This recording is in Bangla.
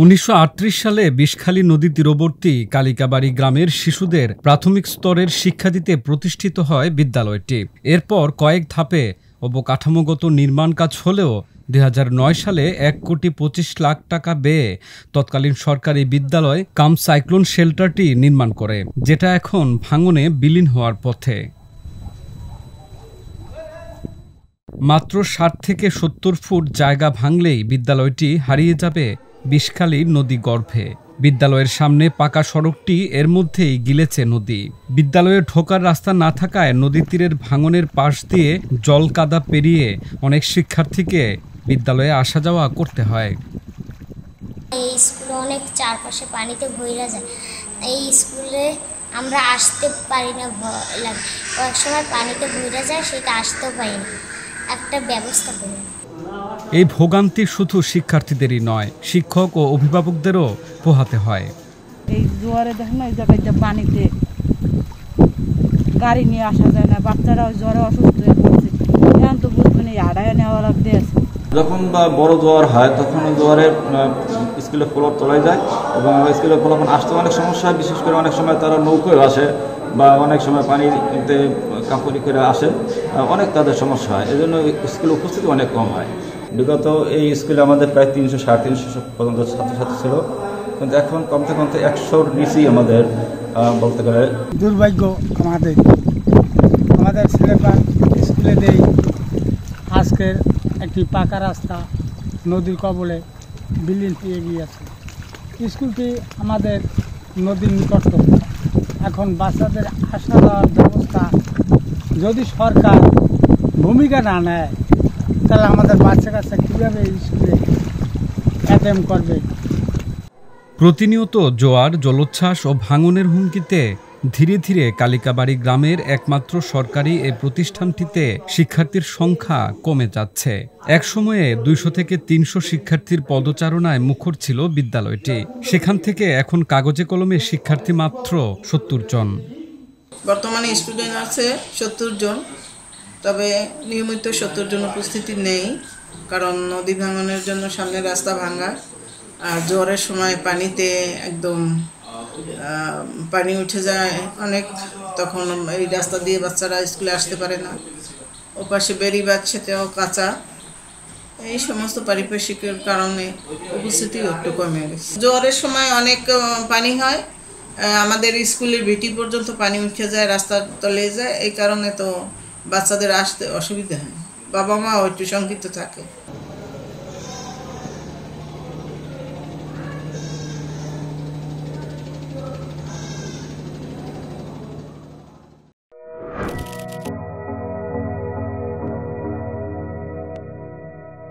১৯৩৮ সালে বিষখালী নদী তীরবর্তী কালিকাবাড়ি গ্রামের শিশুদের প্রাথমিক স্তরের শিক্ষা দিতে প্রতিষ্ঠিত হয় বিদ্যালয়টি। এরপর কয়েক ধাপে অবকাঠামোগত নির্মাণ কাজ হলেও ২০০৯ সালে ১,২৫,০০,০০০ টাকা ব্যয়ে তৎকালীন সরকারি বিদ্যালয় কাম সাইক্লোন শেল্টারটি নির্মাণ করে, যেটা এখন ভাঙনে বিলীন হওয়ার পথে। মাত্র ৬০ থেকে ৭০ ফুট জায়গা ভাঙলেই বিদ্যালয়টি হারিয়ে যাবে বিষখালী নদী গর্ভে। বিদ্যালয়ের সামনে পাকা সড়কটি এর মধ্যেই গিলেছে নদী। বিদ্যালয়ে ঢোকার রাস্তা না থাকায় নদী তীরের ভাঙনের পাশ দিয়ে জল কাদা পেরিয়ে অনেক শিক্ষার্থীকে বিদ্যালয়ে আসা যাওয়া করতে হয়। এই স্কুলে অনেক চারপাশে পানিতে ভইরা যায়। এই স্কুলে আমরা আসতে পারি না, ভয় লাগে। কয়েক সময় পানিতে ভইরা যায়, সেটা আসতেও পারি না। একটা ব্যবস্থা করুন। এই ভোগান্তি শুধু শিক্ষার্থীদেরই নয়, শিক্ষক ও অভিভাবকদেরও পোহাতে হয়। এই জোয়ারে দেখেন না, এই জায়গায় পানিতে গাড়ি নিয়ে আসা যায় না, বাচ্চারাও জ্বরে অসুস্থ হয়ে পড়ছে। এখন তো বুঝবেন এই আড়াইয়া নেওয়া লাগতে আছে। যখন বড় জোয়ার হয় তখন জোয়ারে স্কুলে ফ্লোর তোলায় যায় এবং স্কুলে ফলাফল আসতে অনেক সমস্যা হয়। বিশেষ করে অনেক সময় তারা নৌকোয় আসে বা অনেক সময় পানিতে কাপড়ি করে আসে, অনেক তাদের সমস্যা হয়। এই জন্য স্কুলে উপস্থিতি অনেক কম হয়। বিগত এই স্কুলে আমাদের প্রায় ৩০০-৩৫০ পর্যন্ত ছাত্রছাত্রী ছিল, কিন্তু এখন কমতে কমতে ১০০-র নিচেই আমাদের বলতে গেলে। দুর্ভাগ্য আমাদের ছেলেরা স্কুলে দেই আজকের একটি পাকা রাস্তা নদীর কবলে বিলীন পেয়ে গিয়েছে। স্কুলটি আমাদের নদীর নিকটতম। এখন বাচ্চাদের আসা যাওয়ার ব্যবস্থা যদি সরকার ভূমিকা না নেয়, তাহলে আমাদের বাচ্চা কাচ্চা কীভাবে স্কুলে অ্যাটেম্প করবে। প্রতিনিয়ত জোয়ার, জলোচ্ছ্বাস ও ভাঙনের হুমকিতে ধীরে ধীরে কালিকাবাড়ি গ্রামের একমাত্র সরকারি এই প্রতিষ্ঠানটিতে শিক্ষার্থীর সংখ্যা কমে যাচ্ছে। এক সময়ে ২০০ থেকে ৩০০ শিক্ষার্থীর পদচারণায় মুখর ছিল বিদ্যালয়টি। সেখান থেকে এখন কাগজে কলমে শিক্ষার্থী মাত্র ৭০ জন। বর্তমানে স্টুডেন্ট আছে ৭০ জন, তবে নিয়মিত ৭০ জন উপস্থিতি নেই, কারণ নদী ভাঙনের জন্য সামনে রাস্তা ভাঙা, আর জোয়ারের সময় পানিতে একদম পানি উঠে যায় অনেক, তখন এই রাস্তা দিয়ে বাচ্চারা স্কুলে আসতে পারে না। ওপাশে বেড়িবাঁধ, সেটাও কাঁচা। এই সমস্ত পারিপার্শ্বিকের কারণে উপস্থিতি একটু কমে গেছে। জোয়ারের সময় অনেক পানি হয়, আমাদের স্কুলের ভিটি পর্যন্ত পানি উঠে যায়, রাস্তার তলে যায়। এই কারণে তো বাচ্চাদের আসতে অসুবিধা হয়, বাবা মাও একটু শঙ্কিত থাকে।